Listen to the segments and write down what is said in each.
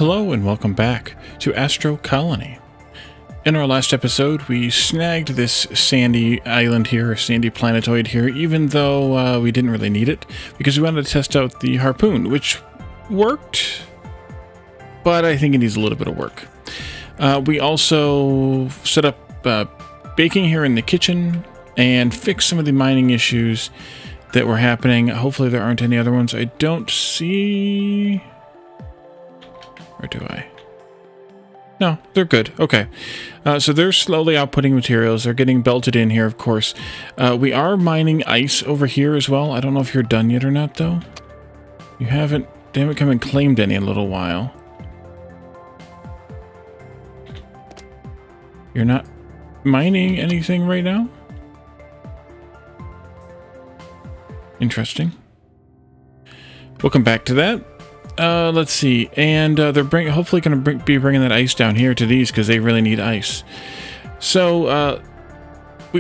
Hello and welcome back to Astro Colony. In our last episode, we snagged this sandy island here, a sandy planetoid here, even though we didn't really need it, because we wanted to test out the harpoon, which worked, but I think it needs a little bit of work. We also set up baking here in the kitchen and fixed some of the mining issues that were happening. Hopefully there aren't any other ones. I don't see... Or do I? No, they're good. Okay. So they're slowly outputting materials. They're getting belted in here, of course. We are mining ice over here as well. I don't know if you're done yet or not, though. They haven't come and claimed any in a little while. You're not mining anything right now? Interesting. We'll come back to that. Let's see, and they're hopefully going to be bringing that ice down here to these because they really need ice. So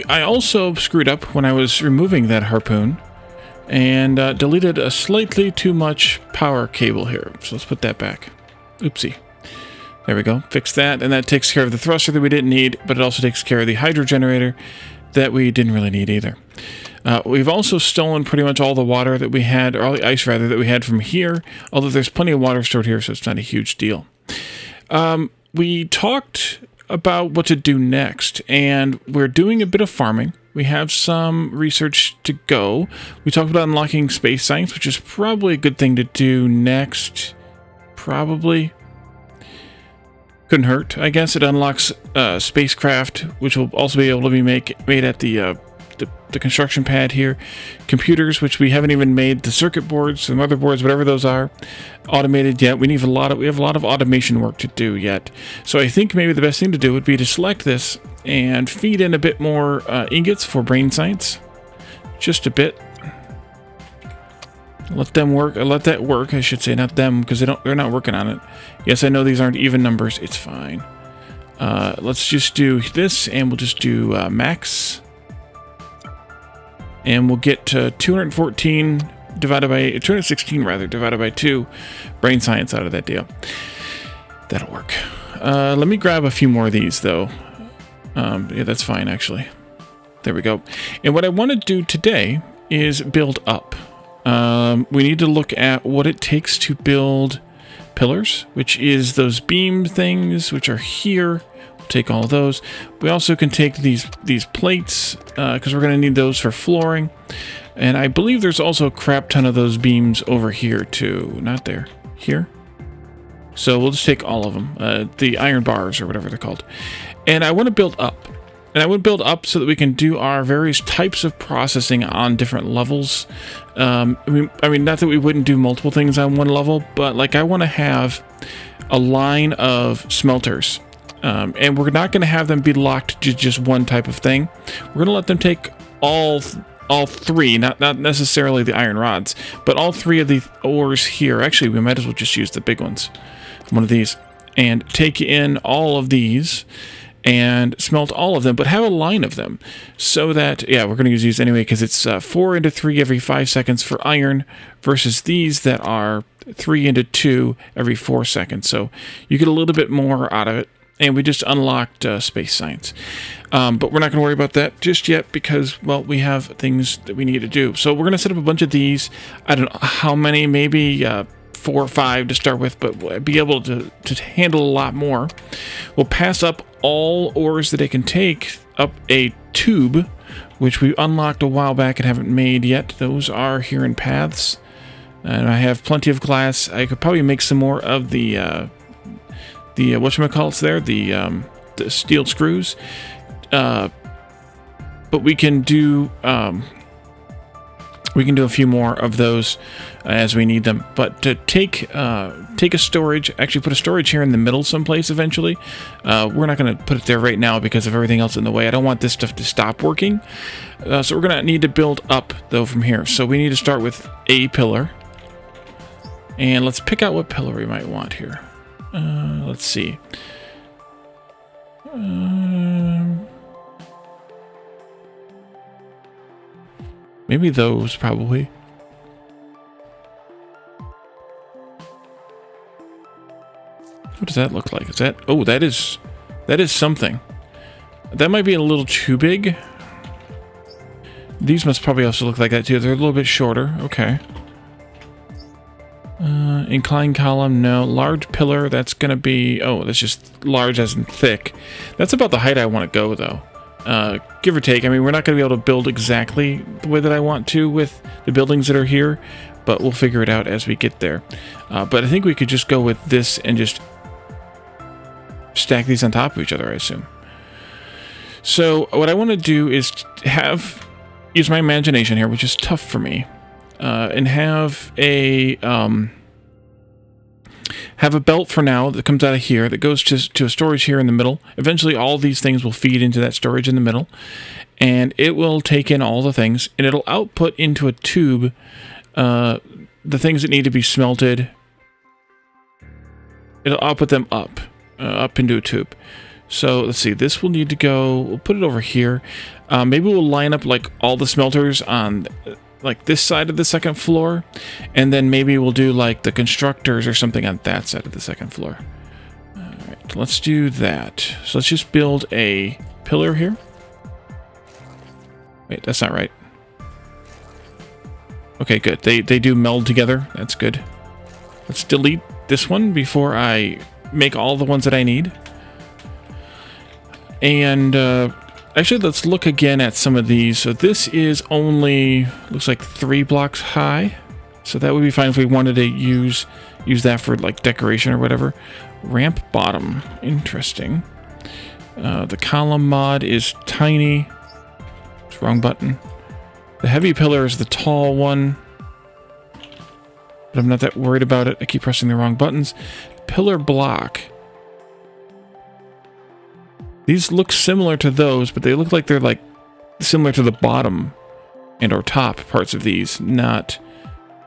I also screwed up when I was removing that harpoon and deleted a slightly too much power cable here. So let's put that back. Oopsie. There we go. Fix that, and that takes care of the thruster that we didn't need, but it also takes care of the hydro generator that we didn't really need either. We've also stolen pretty much all the water that we had, or all the ice rather, that we had from here, although there's plenty of water stored here, so it's not a huge deal. We talked about what to do next, and we're doing a bit of farming. We have some research to go. We talked about unlocking space science, which is probably a good thing to do next. Probably. Couldn't hurt, I guess. It unlocks spacecraft, which will also be able to be made at the construction pad here. Computers, which we haven't even made the circuit boards, the motherboards, whatever those are, automated yet. We have a lot of automation work to do yet. So I think maybe the best thing to do would be to select this and feed in a bit more ingots for brain science. Just a bit. Let them work. Let that work, I should say, not them, because they're not working on it. Yes, I know these aren't even numbers. It's fine. Let's just do this, and we'll just do max. And we'll get to 216 divided by 2 brain science out of that deal. That'll work. Let me grab a few more of these, though. Yeah, that's fine, actually. There we go. And what I want to do today is build up. We need to look at what it takes to build pillars, which is those beam things, which are here. We'll take all of those. We also can take these plates, because we're going to need those for flooring. And I believe there's also a crap ton of those beams over here, too. Not there. Here. So we'll just take all of them. The iron bars, or whatever they're called. And I want to build up. And I would build up so that we can do our various types of processing on different levels. I mean, not that we wouldn't do multiple things on one level, but like I want to have a line of smelters. And we're not going to have them be locked to just one type of thing. We're going to let them take all three, not necessarily the iron rods, but all three of the ores here. Actually, we might as well just use the big ones. One of these. And take in all of these and smelt all of them, but have a line of them so that, yeah, we're going to use these anyway because it's 4 into 3 every 5 seconds for iron versus these that are 3 into 2 every 4 seconds. So you get a little bit more out of it, and we just unlocked space science. But we're not going to worry about that just yet because, well, we have things that we need to do. So we're going to set up a bunch of these. I don't know how many, maybe 4 or 5 to start with, but we'll be able to handle a lot more. We'll pass up all ores that it can take up a tube, which we unlocked a while back and haven't made yet. Those are here in paths. And I have plenty of glass. I could probably make some more of the whatchamacallits there, the steel screws. But we can do a few more of those as we need them. But to take a storage, actually put a storage here in the middle someplace eventually. We're not going to put it there right now because of everything else in the way. I don't want this stuff to stop working. So we're going to need to build up, though, from here. So we need to start with a pillar. And let's pick out what pillar we might want here. Let's see. Maybe those, probably. What does that look like? Is that... Oh, that is something. That might be a little too big. These must probably also look like that too. They're a little bit shorter. Okay. Inclined column, no. Large pillar, that's going to be... Oh, that's just large as in thick. That's about the height I want to go, though. Give or take. I mean, we're not going to be able to build exactly the way that I want to with the buildings that are here, but we'll figure it out as we get there. But I think we could just go with this and just stack these on top of each other, I assume. So what I want to do is use my imagination here, which is tough for me, and have a belt for now that comes out of here that goes to a storage here in the middle. Eventually all these things will feed into that storage in the middle, and it will take in all the things, and it'll output into a tube the things that need to be smelted. It'll output them up into a tube. So let's see, this will need to go, we'll put it over here. Maybe we'll line up like all the smelters on like this side of the second floor, and then maybe we'll do like the constructors or something on that side of the second floor. All right, let's do that. So let's just build a pillar here. Wait, that's not right. Okay, good. They do meld together. That's good. Let's delete this one before I make all the ones that I need. And actually, let's look again at some of these. So this is only, looks like 3 blocks high. So that would be fine if we wanted to use that for like decoration or whatever. Ramp bottom, interesting. The column mod is tiny. It's wrong button. The heavy pillar is the tall one, but I'm not that worried about it. I keep pressing the wrong buttons. Pillar block. These look similar to those, but they look like they're like similar to the bottom and or top parts of these, not,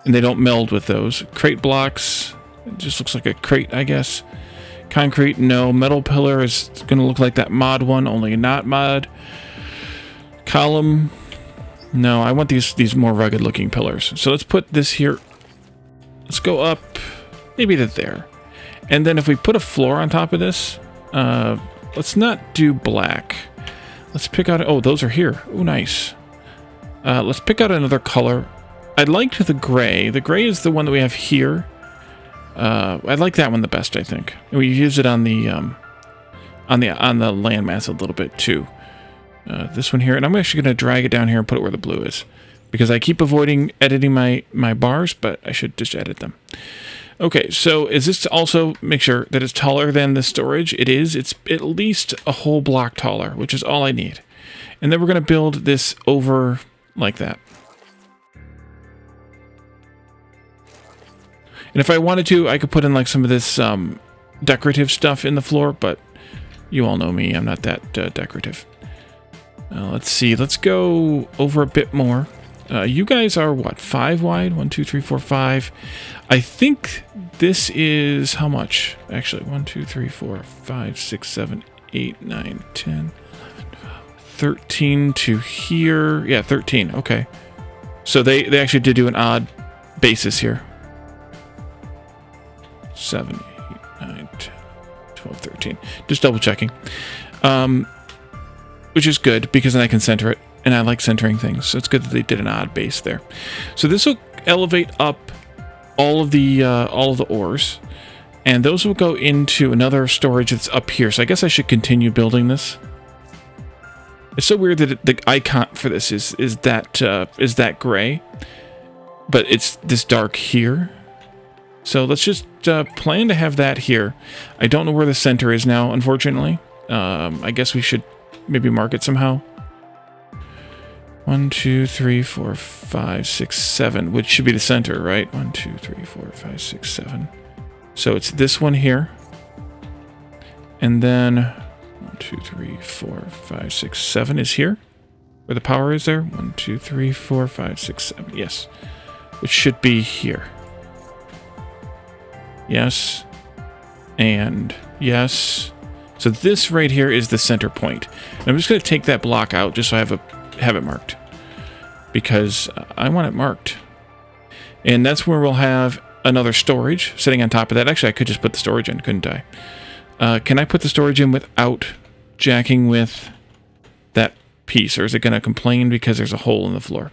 and they don't meld with those. Crate blocks, it just looks like a crate, I guess. Concrete, no. Metal pillar is going to look like that mod one, only not mod. Column, no, I want these more rugged looking pillars. So let's put this here. Let's go up maybe to there. And then if we put a floor on top of this, let's not do black. Let's pick out... Oh, those are here. Oh, nice. Let's pick out another color. I liked the gray. The gray is the one that we have here. I like that one the best, I think. We use it on the landmass a little bit too. This one here, and I'm actually going to drag it down here and put it where the blue is, because I keep avoiding editing my bars, but I should just edit them. Okay, so is this to also make sure that it's taller than the storage? It is. It's at least a whole block taller, which is all I need. And then we're going to build this over like that. And if I wanted to, I could put in like some of this decorative stuff in the floor, but you all know me, I'm not that decorative. Let's see, let's go over a bit more. You guys are what, 5 wide? 1, 2, 3, 4, 5. I think this is how much? Actually, 1, 2, 3, 4, 5, 6, 7, 8, 9, 10, 11, 12, 13 to here. Yeah, 13. Okay. So they actually did do an odd basis here. 7, 8, 9, 10, 12, 13. Just double checking. Which is good, because then I can center it. And I like centering things, so it's good that they did an odd base there. So this will elevate up all of the ores, and those will go into another storage that's up here. So I guess I should continue building this. It's so weird that the icon for this is that gray, but it's this dark here. So let's just plan to have that here. I don't know where the center is now, unfortunately. I guess we should maybe mark it somehow. 1, 2, 3, 4, 5, 6, 7, which should be the center, right? 1, 2, 3, 4, 5, 6, 7. So it's this one here. And then 1, 2, 3, 4, 5, 6, 7 is here. Where the power is there. 1, 2, 3, 4, 5, 6, 7. Yes. Which should be here. Yes. And yes. So this right here is the center point. And I'm just going to take that block out just so I have it marked, because I want it marked. And that's where we'll have another storage sitting on top of that. Actually, I could just put the storage in, couldn't I? Can I put the storage in without jacking with that piece, or is it going to complain because there's a hole in the floor?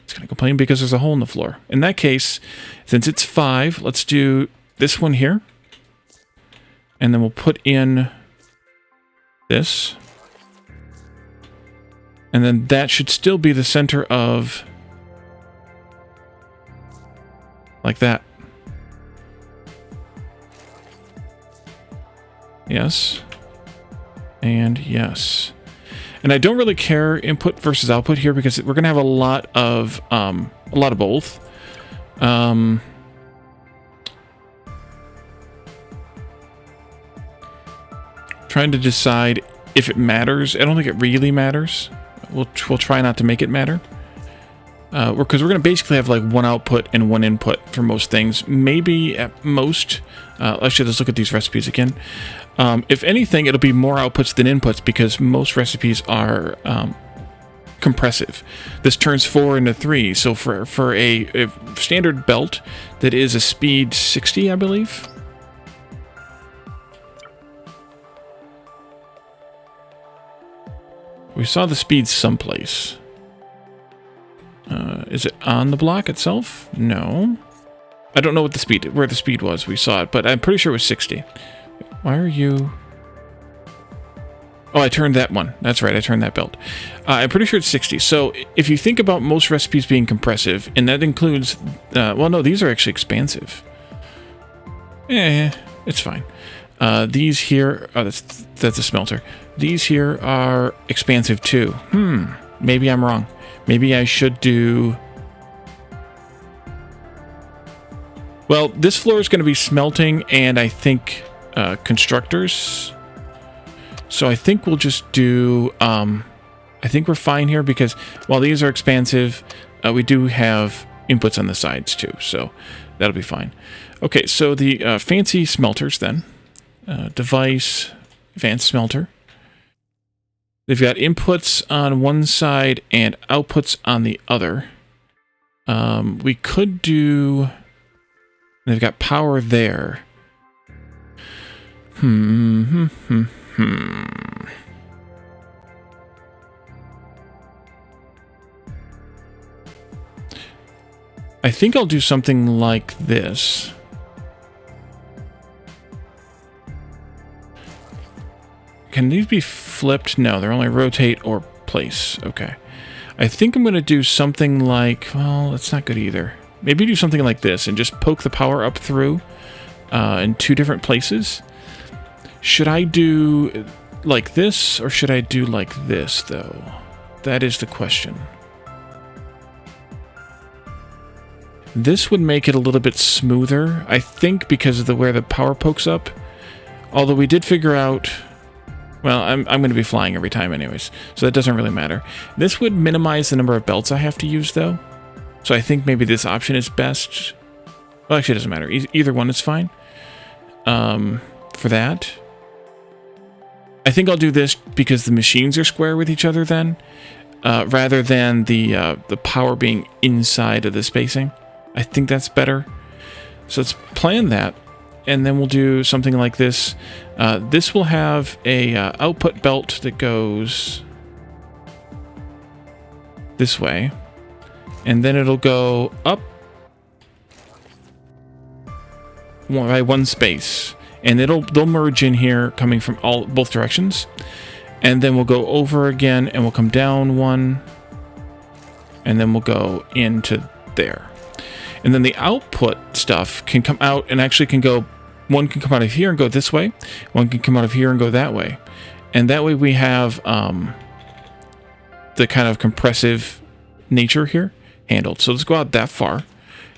It's going to complain because there's a hole in the floor. In that case, since it's 5, let's do this one here. And then we'll put in this. And then that should still be the center of... like that. Yes. And yes. And I don't really care input versus output here because we're going to have a lot of both. Trying to decide if it matters. I don't think it really matters. We'll try not to make it matter. Because we're going to basically have like one output and one input for most things. Maybe at most... actually, let's look at these recipes again. If anything, it'll be more outputs than inputs because most recipes are compressive. This turns 4 into 3. So for a standard belt that is a speed 60, I believe. We saw the speed someplace. Is it on the block itself? No. I don't know what where the speed was. We saw it, but I'm pretty sure it was 60. Why are you... Oh, I turned that one. That's right, I turned that belt. I'm pretty sure it's 60. So if you think about most recipes being compressive, and that includes... well, no, these are actually expansive. It's fine. These here... Oh, that's a smelter. These here are expansive too. Maybe I'm wrong. Maybe I should do... Well, this floor is going to be smelting and I think constructors. So I think we'll just do... I think we're fine here because while these are expansive, we do have inputs on the sides too. So that'll be fine. Okay, so the fancy smelters then. Device, advanced smelter. They've got inputs on one side and outputs on the other. We could do... They've got power there. I think I'll do something like this. Can these be flipped? No, they're only rotate or place. Okay. I think I'm going to do something like... Well, that's not good either. Maybe do something like this and just poke the power up through in 2 different places. Should I do like this or should I do like this, though? That is the question. This would make it a little bit smoother, I think, because of where the power pokes up. Although we did figure out... Well, I'm going to be flying every time anyways, so that doesn't really matter. This would minimize the number of belts I have to use, though. So I think maybe this option is best. Well, actually, it doesn't matter. Either one is fine. For that. I think I'll do this because the machines are square with each other then, rather than the power being inside of the spacing. I think that's better. So let's plan that. And then we'll do something like this. This will have a output belt that goes this way. And then it'll go up by 1 space. And they'll merge in here coming from both directions. And then we'll go over again and we'll come down 1. And then we'll go into there. And then the output stuff can come out and actually can go... One can come out of here and go this way. One can come out of here and go that way. And that way we have the kind of compressive nature here handled. So let's go out that far.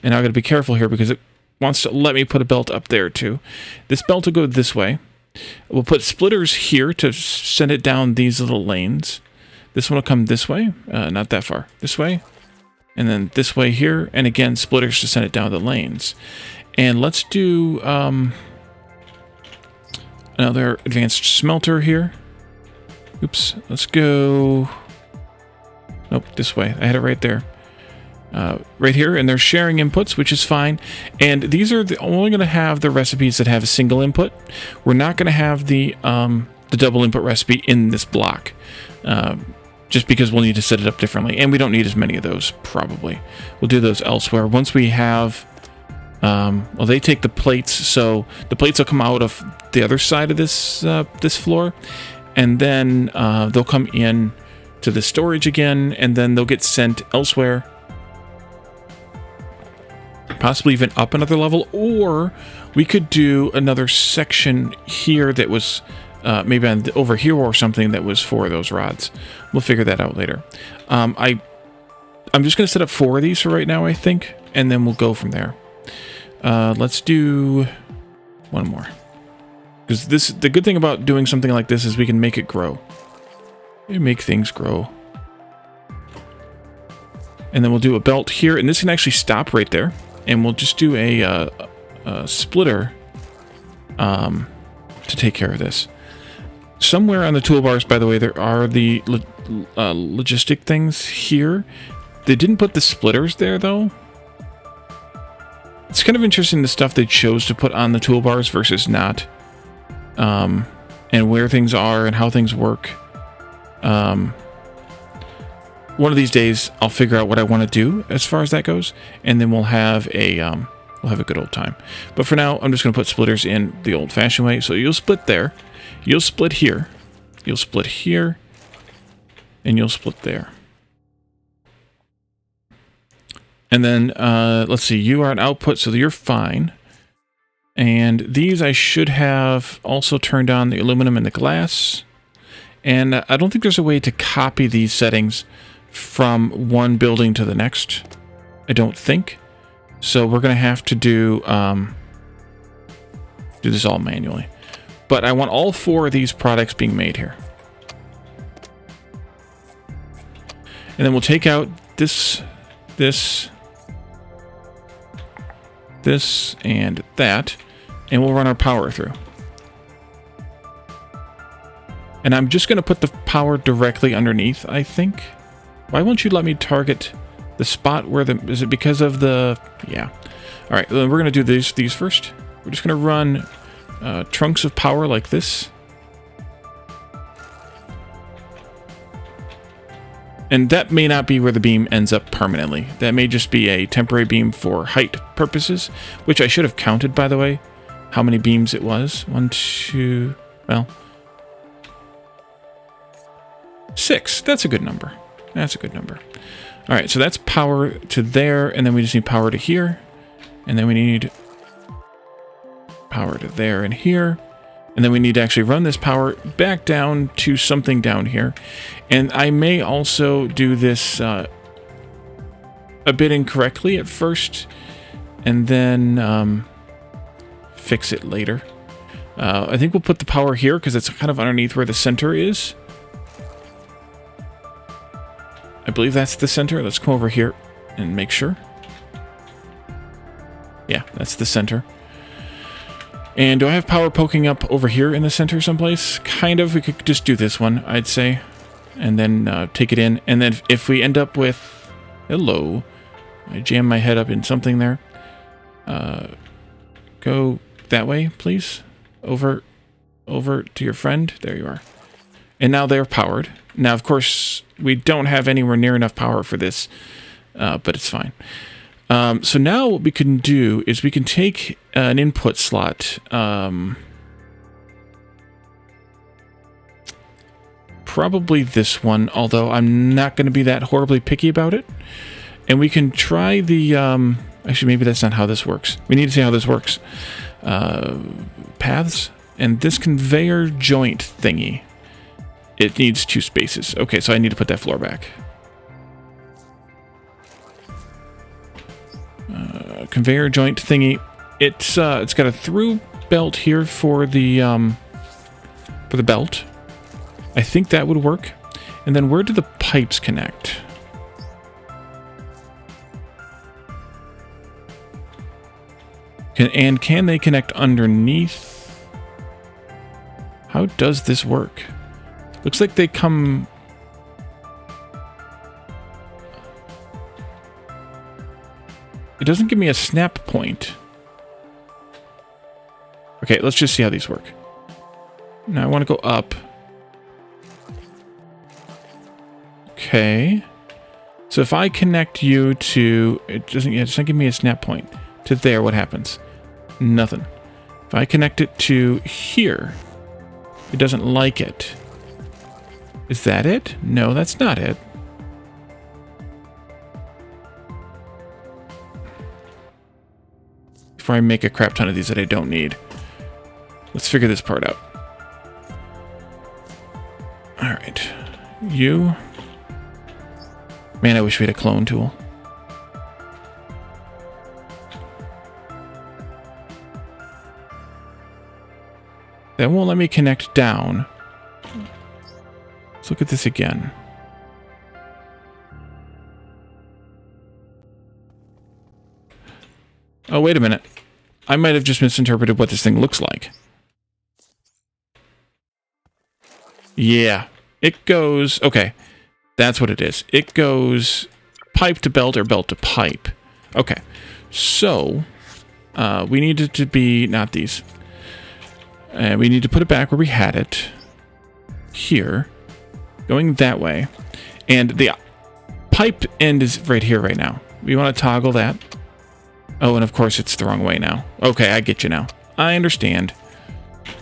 And I've got to be careful here because it wants to let me put a belt up there too. This belt will go this way. We'll put splitters here to send it down these little lanes. This one will come this way. Not that far. This way. And then this way here. And again, splitters to send it down the lanes. And let's do another advanced smelter here. Oops, let's go... Nope, this way. I had it right there. right here, and they're sharing inputs, which is fine. And these are only going to have the recipes that have a single input. We're not going to have the double input recipe in this block, just because we'll need to set it up differently, and we don't need as many of those, probably. We'll do those elsewhere. Once we have, well, they take the plates, so the plates will come out of the other side of this this floor, and then they'll come in to the storage again, and then they'll get sent elsewhere, possibly even up another level, or we could do another section here that was maybe over here or something that was for those rods. We'll figure that out later. I'm just going to set up 4 of these for right now, I think, and then we'll go from there. Let's do 1 more, because the good thing about doing something like this is we can make it grow. We make things grow. And then we'll do a belt here, and this can actually stop right there. And we'll just do a splitter to take care of this. Somewhere on the toolbars, by the way, there are the logistic things here. They didn't put the splitters there, though. It's kind of interesting the stuff they chose to put on the toolbars versus not. And where things are and how things work. One of these days, I'll figure out what I want to do as far as that goes, and then we'll have a good old time. But for now, I'm just going to put splitters in the old-fashioned way. So you'll split there, you'll split here, you'll split here, and you'll split there. And then let's see, you are an output, so you're fine. And these I should have also turned on the aluminum and the glass. And I don't think there's a way to copy these settings from one building to the next. I don't think. So we're going to have to do this all manually. But I want all 4 of these products being made here. And then we'll take out this, and that, and we'll run our power through. And I'm just going to put the power directly underneath, I think. Why won't you let me target the spot where the... Is it because of the... Yeah. Alright, then we're going to do these first. We're just going to run trunks of power like this. And that may not be where the beam ends up permanently. That may just be a temporary beam for height purposes, which I should have counted, by the way, how many beams it was. 1, 2... Well... 6. That's a good number. That's a good number. All right, so that's power to there, and then we just need power to here, and then we need power to there and here, and then we need to actually run this power back down to something down here. And I may also do this a bit incorrectly at first, and then fix it later. I think we'll put the power here because it's kind of underneath where the center is. I believe that's the center. Let's come over here and make sure. Yeah, that's the center. And do I have power poking up over here in the center someplace? Kind of. We could just do this one, I'd say. And then take it in. And then if we end up with... Hello. I jammed my head up in something there. Go that way, please. Over to your friend. There you are. And now they're powered. Now, of course, we don't have anywhere near enough power for this, but it's fine. So now what we can do is we can take an input slot. Probably this one, although I'm not going to be that horribly picky about it. And we can try the... actually, maybe that's not how this works. We need to see how this works. Paths. And this conveyor joint thingy. It needs 2 spaces. Okay, so I need to put that floor back. Conveyor joint thingy. It's got a through belt here for the belt. I think that would work. And then where do the pipes connect? Can they connect underneath? How does this work? Looks like they come... doesn't give me a snap point. Okay, let's just see how these work. Now I want to go up. Okay. So if I connect you to... It doesn't give me a snap point. To there, what happens? Nothing. If I connect it to here, it doesn't like it. Is that it? No, that's not it. Before I make a crap ton of these that I don't need, let's figure this part out. Alright. You... Man, I wish we had a clone tool. That won't let me connect down. Let's look at this again. Oh, wait a minute. I might have just misinterpreted what this thing looks like. Yeah. It goes... Okay. That's what it is. It goes pipe to belt or belt to pipe. Okay. So, we need it to be... Not these. We need to put it back where we had it. Here. Going that way. And the pipe end is right here right now. We want to toggle that. Oh, and of course it's the wrong way now. Okay, I get you now. I understand.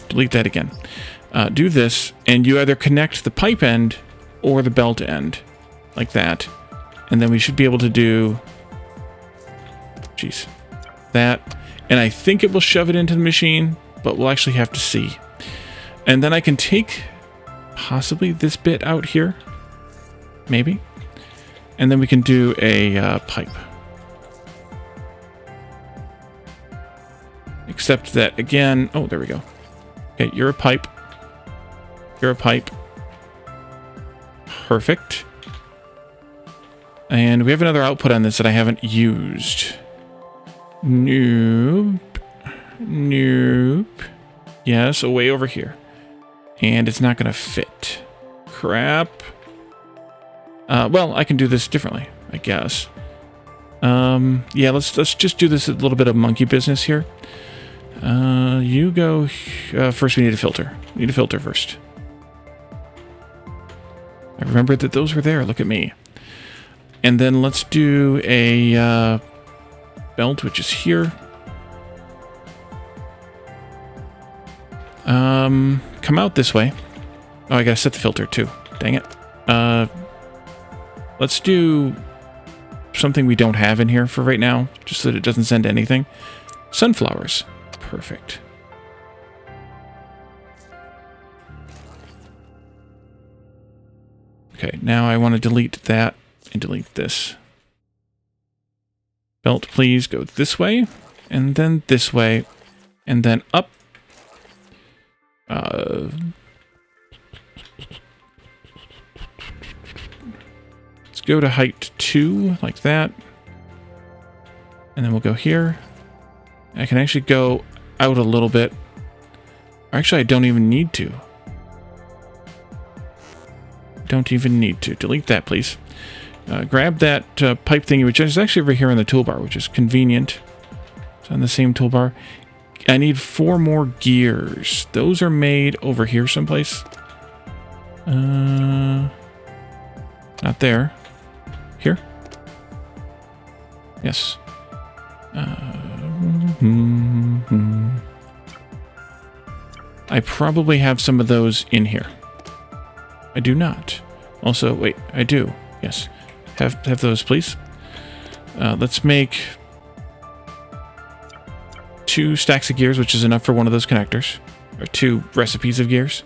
Delete that again. Do this, and you either connect the pipe end or the belt end. Like that. And then we should be able to do... Jeez. That. And I think it will shove it into the machine, but we'll actually have to see. And then I can take possibly this bit out here. Maybe. And then we can do a pipe. Except that, again... Oh, there we go. Okay, you're a pipe. You're a pipe. Perfect. And we have another output on this that I haven't used. Nope. Nope. Yes, way over here. And it's not going to fit. Crap. Well, I can do this differently, I guess. Yeah, let's just do this a little bit of monkey business here. You go... first we need a filter. We need a filter first. I remembered that those were there. Look at me. And then let's do a belt, which is here. Come out this way. Oh, I gotta set the filter too. Dang it. Let's do something we don't have in here for right now, just so that it doesn't send anything. Sunflowers. Perfect. Okay, now I want to delete that and delete this. Belt, please go this way, and then this way, and then up. Let's go to height 2, like that. And then we'll go here. I can actually go out a little bit. Actually, I don't even need to. Don't even need to. Delete that, please. Grab that pipe thingy, which is actually over here on the toolbar, which is convenient. It's on the same toolbar. I need 4 more gears. Those are made over here someplace. Not there. Here? Yes. I probably have some of those in here. I do not. Also, wait, I do. Yes. Have those, please. Let's make 2 stacks of gears, which is enough for one of those connectors. Or 2 recipes of gears.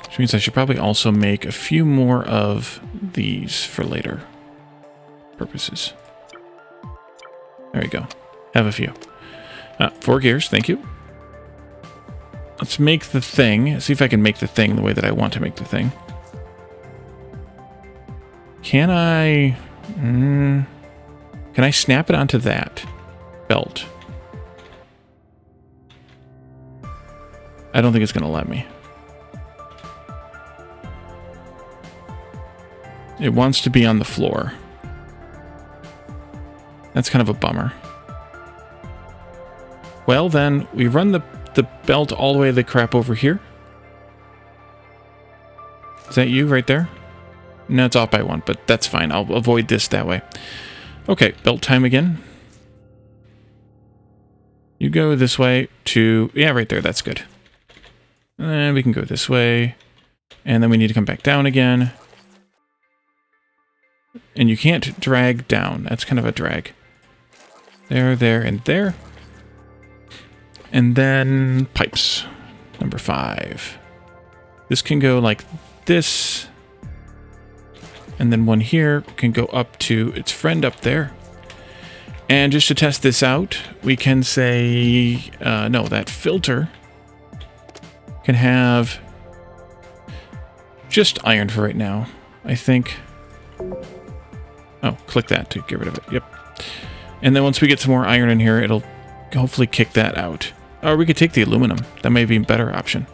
Which means I should probably also make a few more of these for later purposes. There you go. Have a few. 4 gears, thank you. Let's make the thing. See if I can make the thing the way that I want to make the thing. Can I... can I snap it onto that belt? I don't think it's going to let me. It wants to be on the floor. That's kind of a bummer. Well, then, we run the belt all the way to the crap over here. Is that you right there? No, it's off by 1, but that's fine. I'll avoid this that way. Okay, belt time again. You go this way to... Yeah, right there. That's good. And we can go this way. And then we need to come back down again. And you can't drag down. That's kind of a drag. There, there, and there. And then pipes. Number 5. This can go like this. And then one here can go up to its friend up there. And just to test this out, we can say, no, that filter can have just iron for right now, I think. Oh, click that to get rid of it. Yep. And then once we get some more iron in here, it'll hopefully kick that out. Or we could take the aluminum. That may be a better option.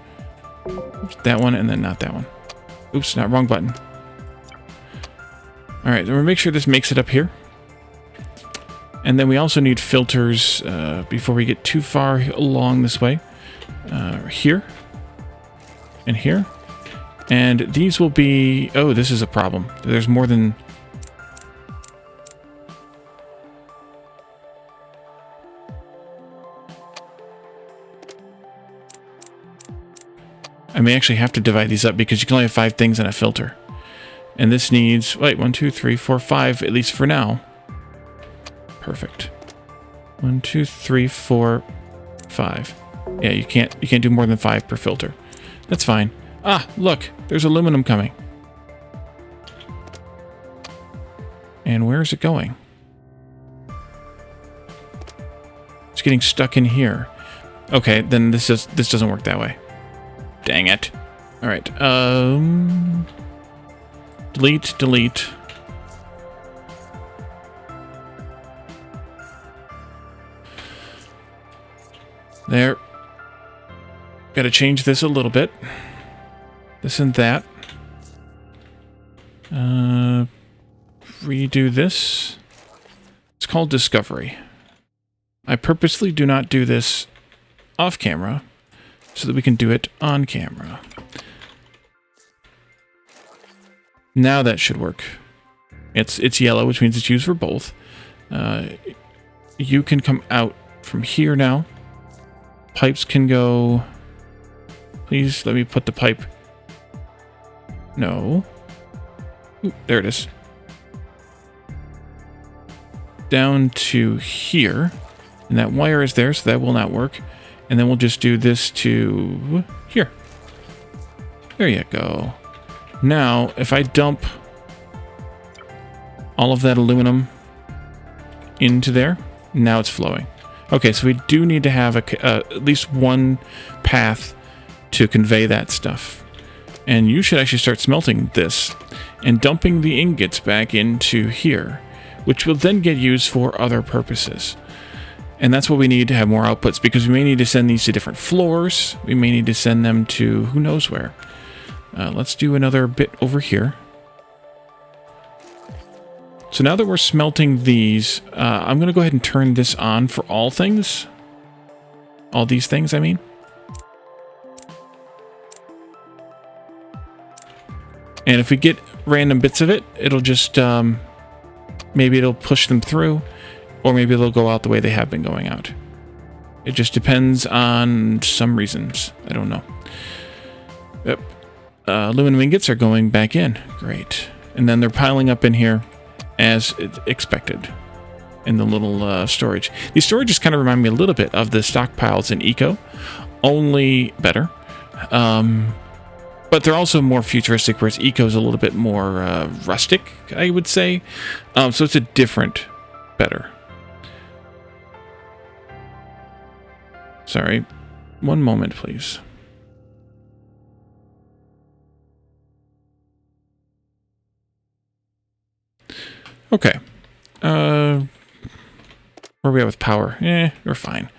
That one and then not that one. Oops, not wrong button. All right, then we'll make sure this makes it up here. And then we also need filters before we get too far along this way. Here. And here. And these will be... Oh, this is a problem. There's more than... I may actually have to divide these up because you can only have 5 things in a filter. And this needs... Wait, 1, 2, 3, 4, 5, at least for now. Perfect. 1, 2, 3, 4, 5. Yeah, you can't do more than 5 per filter. That's fine. Ah, look, there's aluminum coming. And where is it going? It's getting stuck in here. Okay, then this doesn't work that way. Dang it. All right. Delete, delete. There. Got to change this a little bit. This and that. Redo this. It's called Discovery. I purposely do not do this off camera so that we can do it on camera. Now that should work. It's yellow, which means it's used for both. You can come out from here now. Pipes can go... Please let me put the pipe... No. Ooh, there it is. Down to here. And that wire is there, so that will not work. And then we'll just do this to here. There you go. Now, if I dump all of that aluminum into there, now it's flowing. Okay, so we do need to have at least one path to convey that stuff. And you should actually start smelting this and dumping the ingots back into here, which will then get used for other purposes. And that's what we need to have more outputs, because we may need to send these to different floors. We may need to send them to who knows where. Let's do another bit over here. So now that we're smelting these, I'm going to go ahead and turn this on for all things. All these things, I mean. And if we get random bits of it, it'll just, maybe it'll push them through, or maybe they'll go out the way they have been going out. It just depends on some reasons. I don't know. Yep. Aluminum ingots are going back in. Great. And then they're piling up in here as expected in the little storage. These storages kind of remind me a little bit of the stockpiles in Eco, only better. But they're also more futuristic, whereas Eco's a little bit more rustic, I would say. So it's a different, better. Sorry. One moment, please. Okay. Where are we at with power? We're fine.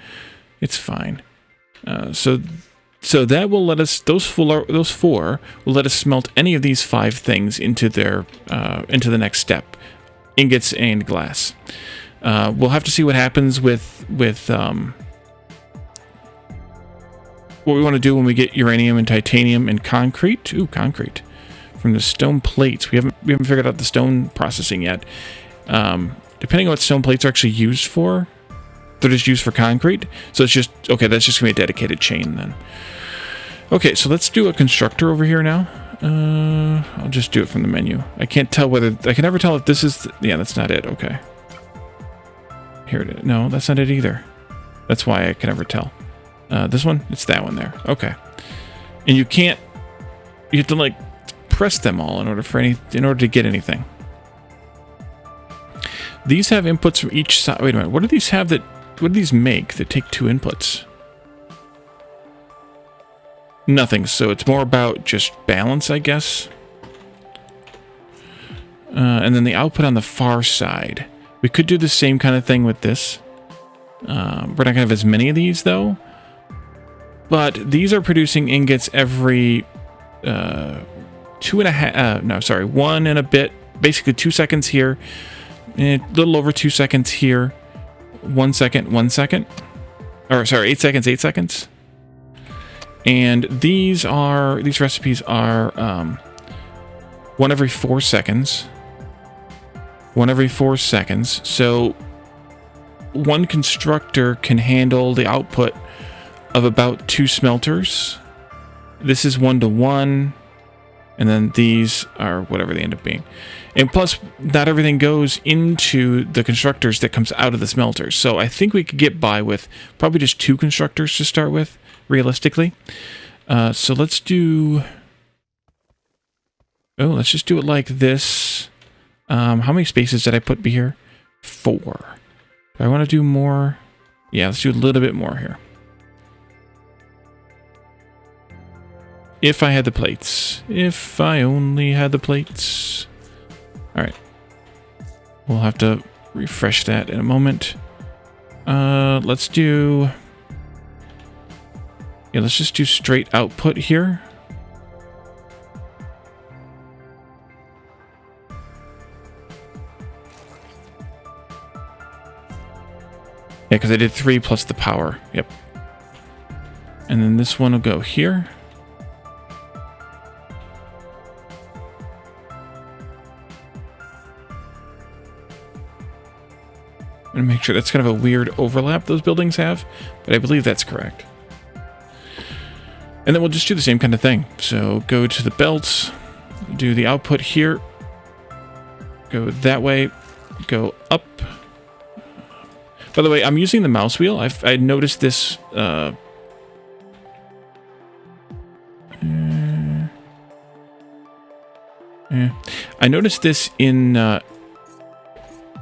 It's fine. So So that will let us, those four will let us smelt any of these 5 things into their into the next step, ingots and glass. We'll have to see what happens with what we want to do when we get uranium and titanium and concrete. Ooh, concrete from the stone plates. We haven't figured out the stone processing yet. Depending on what stone plates are actually used for, they're just used for concrete. So it's just okay. That's just gonna be a dedicated chain then. Okay, so let's do a constructor over here now. I'll just do it from the menu. I can't tell whether... I can never tell if this is... Yeah, that's not it. Okay. Here it is. No, that's not it either. That's why I can never tell. This one? It's that one there. Okay. And you can't... You have to, like, press them all in order to get anything. These have inputs from each side. Wait a minute. What do these have that... What do these make that take 2 inputs? Nothing, so it's more about just balance, I guess. And then the output on the far side. We could do the same kind of thing with this. We're not going to have as many of these, though. But these are producing ingots every 2.5... no, sorry, 1 and a bit. Basically 2 seconds here. And a little over 2 seconds here. 1 second, 1 second. Or, sorry, 8 seconds, 8 seconds. And these recipes are 1 every 4 seconds. 1 every 4 seconds. So one constructor can handle the output of about 2 smelters. This is 1-to-1. And then these are whatever they end up being. And plus, not everything goes into the constructors that comes out of the smelters. So I think we could get by with probably just 2 constructors to start with, realistically. So let's do... Oh, let's just do it like this. How many spaces did I put here? 4. Do I want to do more? Yeah, let's do a little bit more here. If I had the plates. If I only had the plates. Alright. We'll have to refresh that in a moment. Let's do... Yeah, let's just do straight output here. Yeah, because I did 3 plus the power. Yep. And then this one will go here. I'm going to make sure that's kind of a weird overlap those buildings have, but I believe that's correct. And then we'll just do the same kind of thing. So go to the belts, do the output here, go that way, go up. By the way, I'm using the mouse wheel. I noticed this... I noticed this in...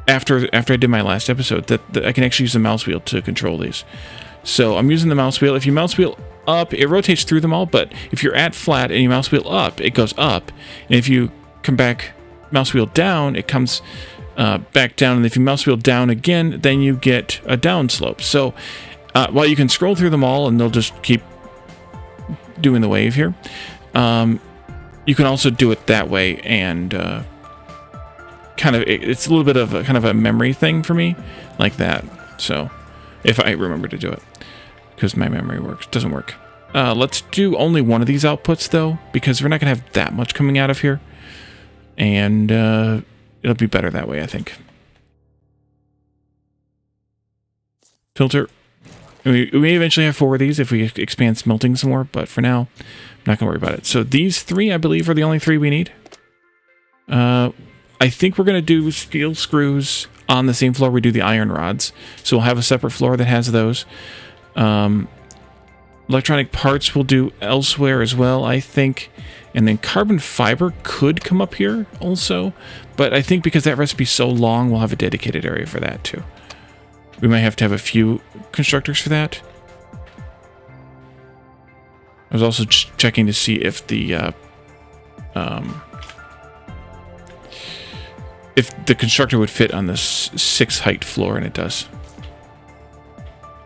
After I did my last episode, that I can actually use the mouse wheel to control these. So I'm using the mouse wheel. If you mouse wheel up, it rotates through them all, but if you're at flat and you mouse wheel up, it goes up. And if you come back, mouse wheel down, it comes back down. And if you mouse wheel down again, then you get a down slope. So while you can scroll through them all and they'll just keep doing the wave here, you can also do it that way and kind of, it's a little bit of a kind of a memory thing for me, like that. So if I remember to do it, because my memory doesn't work. Let's do only one of these outputs though, because we're not gonna have that much coming out of here, and it'll be better that way, I think. Filter. We may eventually have 4 of these if we expand smelting some more, but for now, I'm not gonna worry about it. So these 3, I believe, are the only 3 we need. I think we're going to do steel screws on the same floor we do the iron rods. So we'll have a separate floor that has those. Electronic parts we'll do elsewhere as well, I think. And then carbon fiber could come up here also. But I think because that recipe's so long, we'll have a dedicated area for that too. We might have to have a few constructors for that. I was also checking to see if the... if the constructor would fit on this 6 height floor, and it does.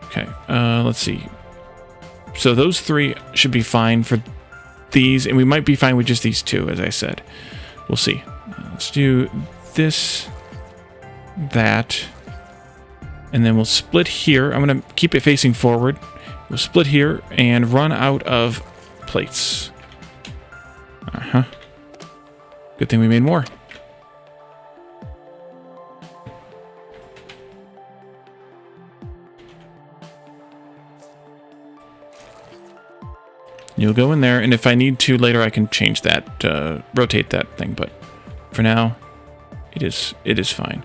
Okay, let's see. So those 3 should be fine for these, and we might be fine with just these 2, as I said. We'll see. Let's do this, that, and then we'll split here. I'm going to keep it facing forward. We'll split here and run out of plates. Good thing we made more. You'll go in there, and if I need to later, I can change that, rotate that thing. But for now, it is fine.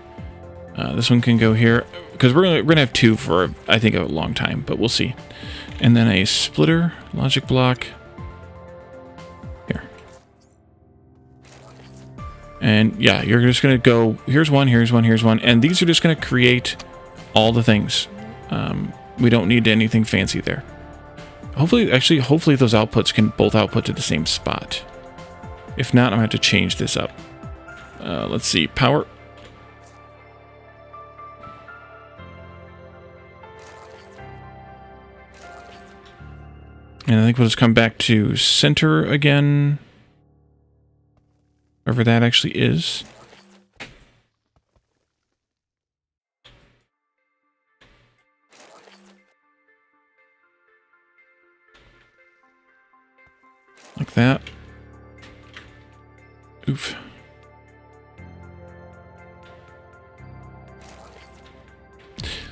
This one can go here because we're gonna have 2 for I think a long time, but we'll see. And then a splitter, logic block here. And yeah, you're just gonna go. Here's one. Here's one. Here's one. And these are just gonna create all the things. We don't need anything fancy there. Hopefully those outputs can both output to the same spot. If not, I'm gonna have to change this up. Let's see, power. And I think we'll just come back to center again. Wherever that actually is. Like that. Oof.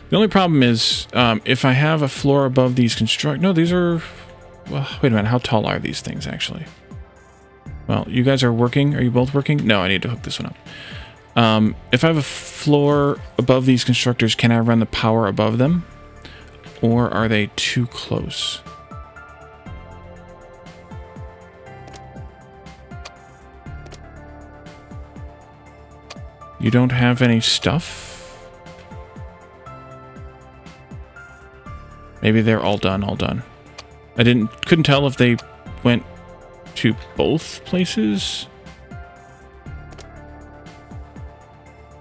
The only problem is, if I have a floor above these no, these are, well, wait a minute, how tall are these things, actually? Well, you guys are working, are you both working? No, I need to hook this one up. If I have a floor above these constructors, can I run the power above them? Or are they too close? You don't have any stuff? Maybe they're all done. I couldn't tell if they went to both places.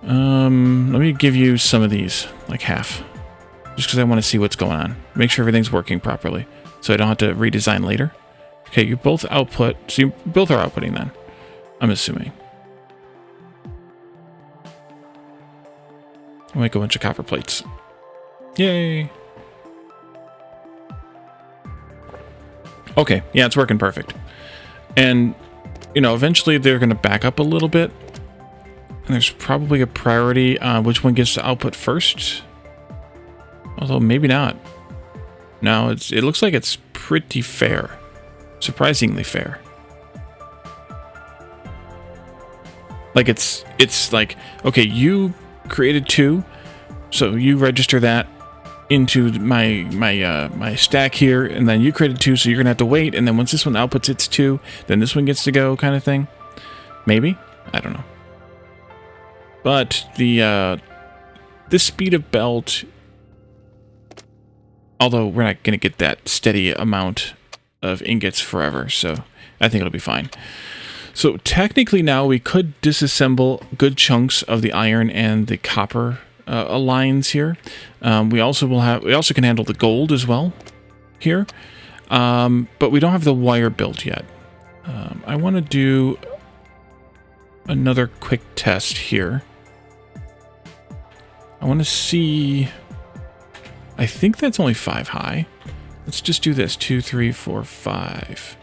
Let me give you some of these, like half. Just because I want to see what's going on. Make sure everything's working properly, so I don't have to redesign later. Okay, you both output, so you both are outputting then, I'm assuming. I'll make a bunch of copper plates. Yay! Okay, yeah, it's working perfect. And, you know, eventually they're going to back up a little bit. And there's probably a priority on which one gets to output first. Although, maybe not. No, it looks like it's pretty fair. Surprisingly fair. Like, it's like, okay, you created 2, so you register that into my stack here, and then you created 2, so you're gonna have to wait, and then once this one outputs its 2, then this one gets to go, kind of thing. Maybe? I don't know. But the this speed of belt, although we're not gonna get that steady amount of ingots forever, so I think it'll be fine. So technically now we could disassemble good chunks of the iron and the copper lines here. We also can handle the gold as well here, but we don't have the wire built yet. I want to do another quick test here. I want to see. I think that's only 5 high. Let's just do this. 2, 3, 4, 5.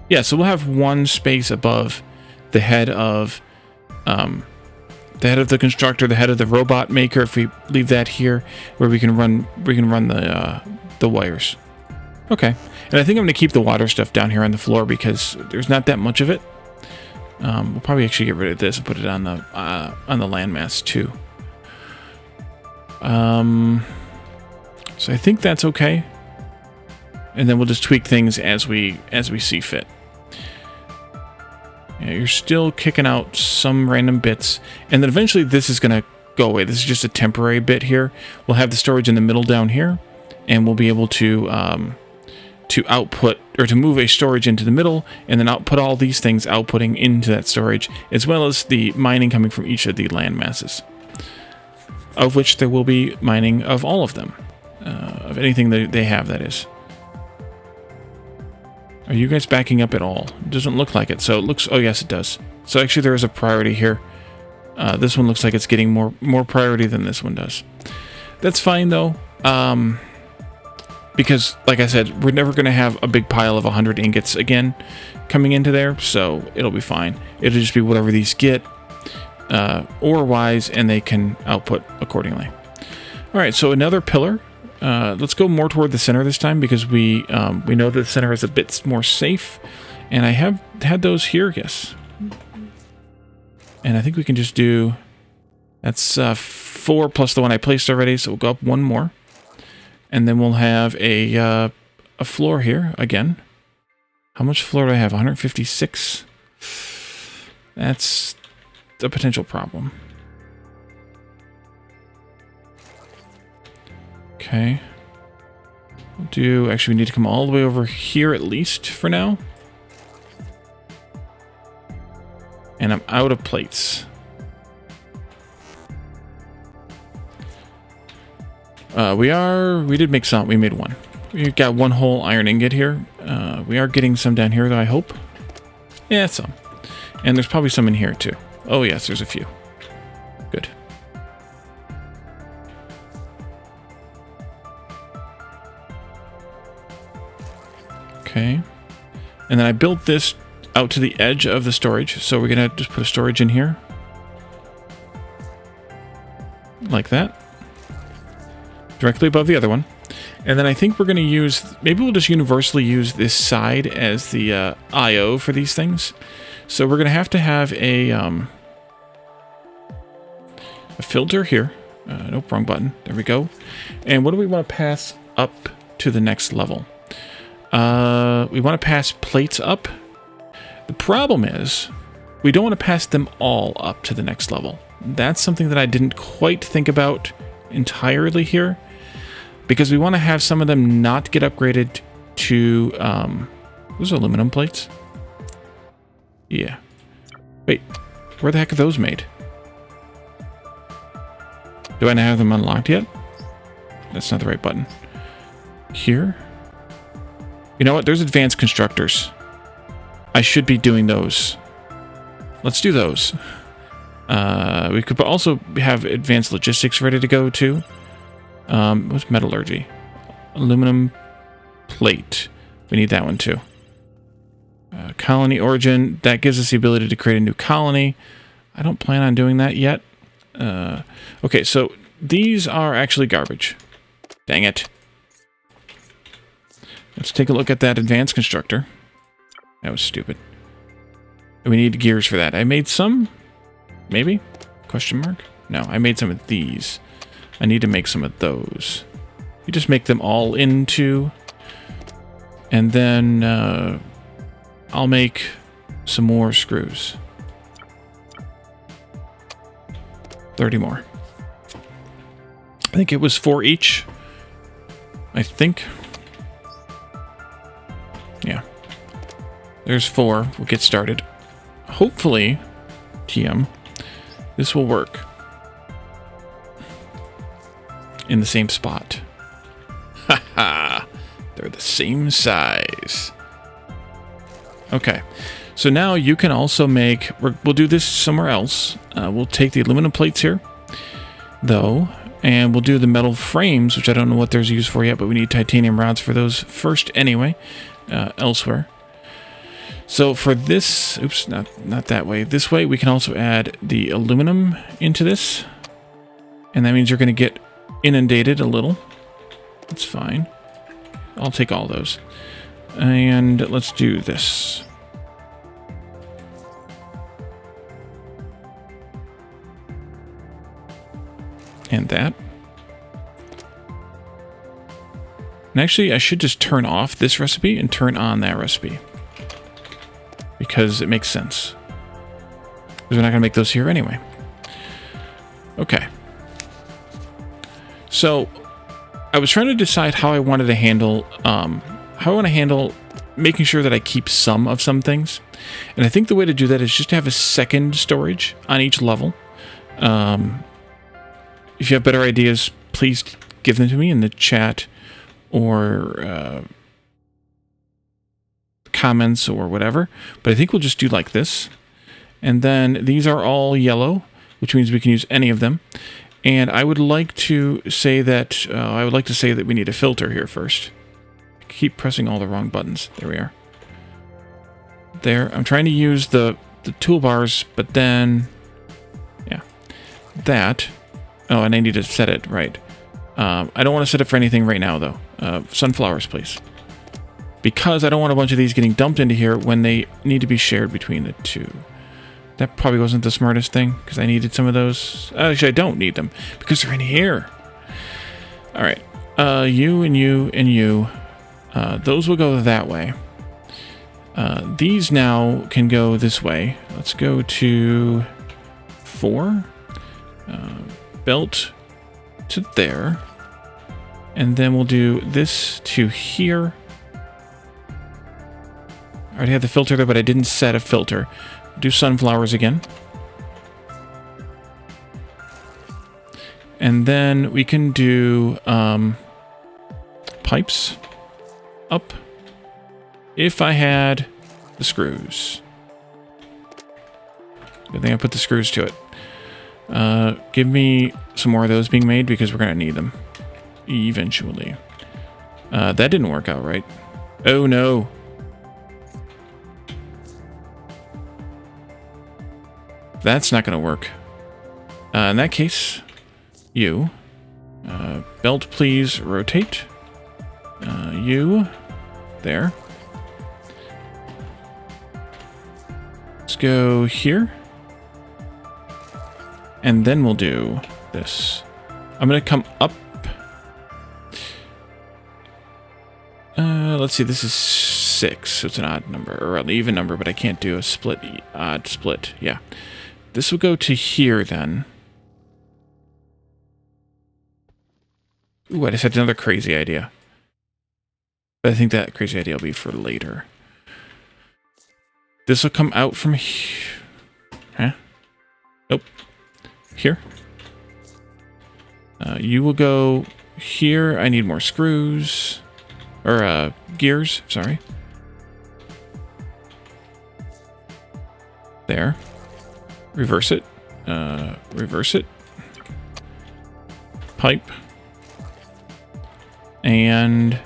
Yeah, so we'll have one space above the head of the constructor, the head of the robot maker. If we leave that here, where we can run the wires. Okay, and I think I'm gonna keep the water stuff down here on the floor because there's not that much of it. We'll probably actually get rid of this and put it on the landmass too. So I think that's okay, and then we'll just tweak things as we see fit. Yeah, you're still kicking out some random bits, and then eventually this is going to go away. This is just a temporary bit here. We'll have the storage in the middle down here, and we'll be able to output, or to move a storage into the middle, and then output all these things outputting into that storage, as well as the mining coming from each of the land masses, of which there will be mining of all of them, of anything that they have, that is. Are you guys backing up at all? It doesn't look like it. So it looks... Oh, yes, it does. So actually there is a priority here. This one looks like it's getting more priority than this one does. That's fine, though. Because, like I said, we're never going to have a big pile of 100 ingots again coming into there. So it'll be fine. It'll just be whatever these get ore-wise, and they can output accordingly. All right, so another pillar. Let's go more toward the center this time because we know that the center is a bit more safe. And I have had those here, yes. And I think we can just do... That's 4 plus the one I placed already, so we'll go up one more. And then we'll have a floor here again. How much floor do I have? 156? That's a potential problem. Okay. We'll do... Actually, we need to come all the way over here at least for now. And I'm out of plates. We did make some. We made one. We got one whole iron ingot here. We are getting some down here, though, I hope. Yeah, some. And there's probably some in here, too. Oh, yes, there's a few. Good. Okay. And then I built this out to the edge of the storage. So we're going to just put a storage in here. Like that. Directly above the other one. And then I think we're going to use... Maybe we'll just universally use this side as the I.O. for these things. So we're going to have a filter here. Nope, wrong button. There we go. And what do we want to pass up to the next level? We want to pass plates up. The problem is we don't want to pass them all up to the next level. That's something that I didn't quite think about entirely here, because we want to have some of them not get upgraded to those are aluminum plates. Yeah. Wait, where the heck are those made? Do I not have them unlocked yet? That's not the right button. Here? You know what? There's advanced constructors. I should be doing those. Let's do those. We could also have advanced logistics ready to go too. What's metallurgy? Aluminum plate. We need that one too. Colony origin. That gives us the ability to create a new colony. I don't plan on doing that yet. Okay, so these are actually garbage. Dang it. Let's take a look at that advanced constructor. That was stupid. We need gears for that. I made some... Maybe? Question mark? No, I made some of these. I need to make some of those. You just make them all into... And then I'll make some more screws. 30 more. I think it was 4 each. I think. Yeah. There's 4. We'll get started. Hopefully, TM, this will work. In the same spot. Haha. They're the same size. Okay. So now you can also make... We'll do this somewhere else. We'll take the aluminum plates here, though, and we'll do the metal frames, which I don't know what they're used for yet, but we need titanium rods for those first anyway, elsewhere. So for this... Oops, not that way. This way, we can also add the aluminum into this, and that means you're going to get inundated a little. That's fine. I'll take all those. And let's do this. And that. And actually, I should just turn off this recipe and turn on that recipe. Because it makes sense. Because we're not going to make those here anyway. Okay. So, I was trying to decide how I wanted to handle, making sure that I keep some of some things. And I think the way to do that is just to have a second storage on each level. If you have better ideas, please give them to me in the chat or comments or whatever, but I think we'll just do like this. And then these are all yellow, which means we can use any of them. And I would like to say that we need a filter here first. I keep pressing all the wrong buttons. There we are. There. I'm trying to use the toolbars, but then, yeah, that. Oh, and I need to set it right. I don't want to set it for anything right now, though. Sunflowers, please. Because I don't want a bunch of these getting dumped into here when they need to be shared between the two. That probably wasn't the smartest thing, because I needed some of those. Actually, I don't need them, because they're in here. All right. You and you and you. Those will go that way. These now can go this way. Let's go to 4. Belt to there. And then we'll do this to here. I already had the filter there, but I didn't set a filter. Do sunflowers again. And then we can do pipes up. If I had the screws. Good thing I put the screws to it. Give me some more of those being made because we're going to need them eventually. That didn't work out right. Oh no. That's not going to work. In that case, you. Belt, please rotate. You. There. Let's go here. And then we'll do this. I'm going to come up. Let's see, this is 6, so it's an odd number, or an even number, but I can't do a odd split. Yeah. This will go to here then. Ooh, I just had another crazy idea. But I think that crazy idea will be for later. This will come out from here. Huh? Nope. Here. You will go here. I need more screws. Or, gears. Sorry. There. Reverse it. Reverse it. Pipe. And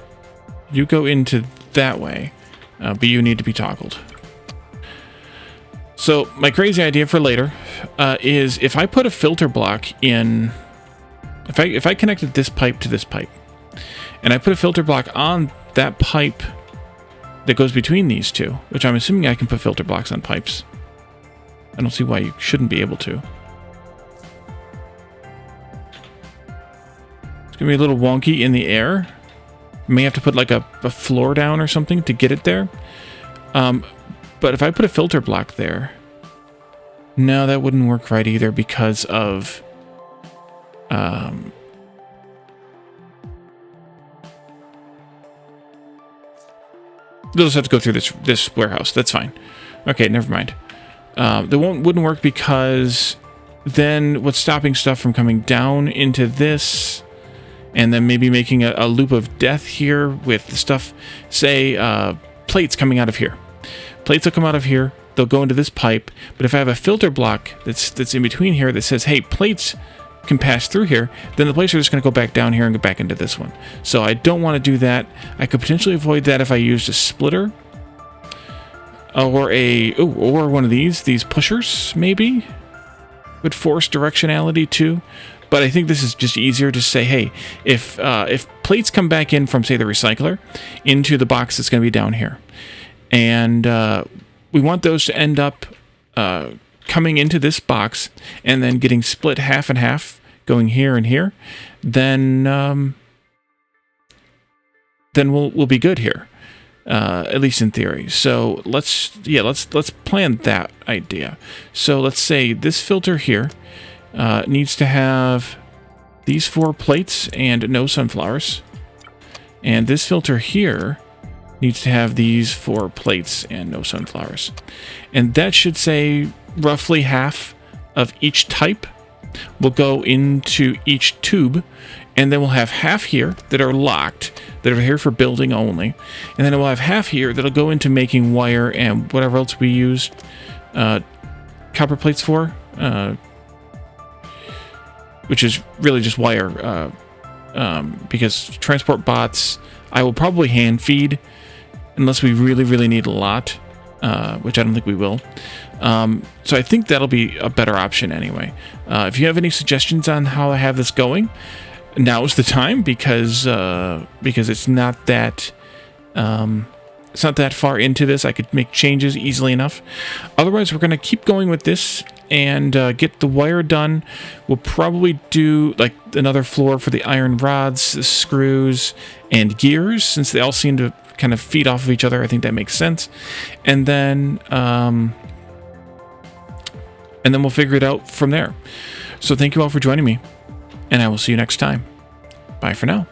you go into that way. But you need to be toggled. So, my crazy idea for later is if I put a filter block in... If I connected this pipe to this pipe, and I put a filter block on that pipe that goes between these two, which I'm assuming I can put filter blocks on pipes. I don't see why you shouldn't be able to. It's going to be a little wonky in the air. May have to put like a floor down or something to get it there. But if I put a filter block there... No, that wouldn't work right either because of... They'll just have to go through this warehouse. That's fine. Okay, never mind. That wouldn't work because then what's stopping stuff from coming down into this and then maybe making a loop of death here with the stuff, say, plates coming out of here. Plates will come out of here. They'll go into this pipe. But if I have a filter block that's in between here that says, hey, plates can pass through here, then the plates are just going to go back down here and go back into this one. So I don't want to do that. I could potentially avoid that if I used a splitter. Or one of these pushers, maybe? Would force directionality too. But I think this is just easier to say, hey, if plates come back in from, say, the recycler into the box that's going to be down here, and we want those to end up coming into this box and then getting split half and half, going here and here, then we'll be good here. At least in theory. So let's plan that idea. So let's say this filter here needs to have these 4 plates and no sunflowers. And this filter here needs to have these 4 plates and no sunflowers. And that should say roughly half of each type will go into each tube. And then we'll have half here that are locked that are here for building only. And then we'll have half here that'll go into making wire and whatever else we use copper plates for, which is really just wire, because transport bots I will probably hand feed unless we really need a lot, which I don't think we will. So I think that'll be a better option anyway. If you have any suggestions on how I have this going, now is the time, because it's not that far into this. I could make changes easily enough. Otherwise, we're going to keep going with this and get the wire done. We'll probably do like another floor for the iron rods, the screws, and gears, since they all seem to kind of feed off of each other. I think that makes sense. And then we'll figure it out from there. So thank you all for joining me, and I will see you next time. Bye for now.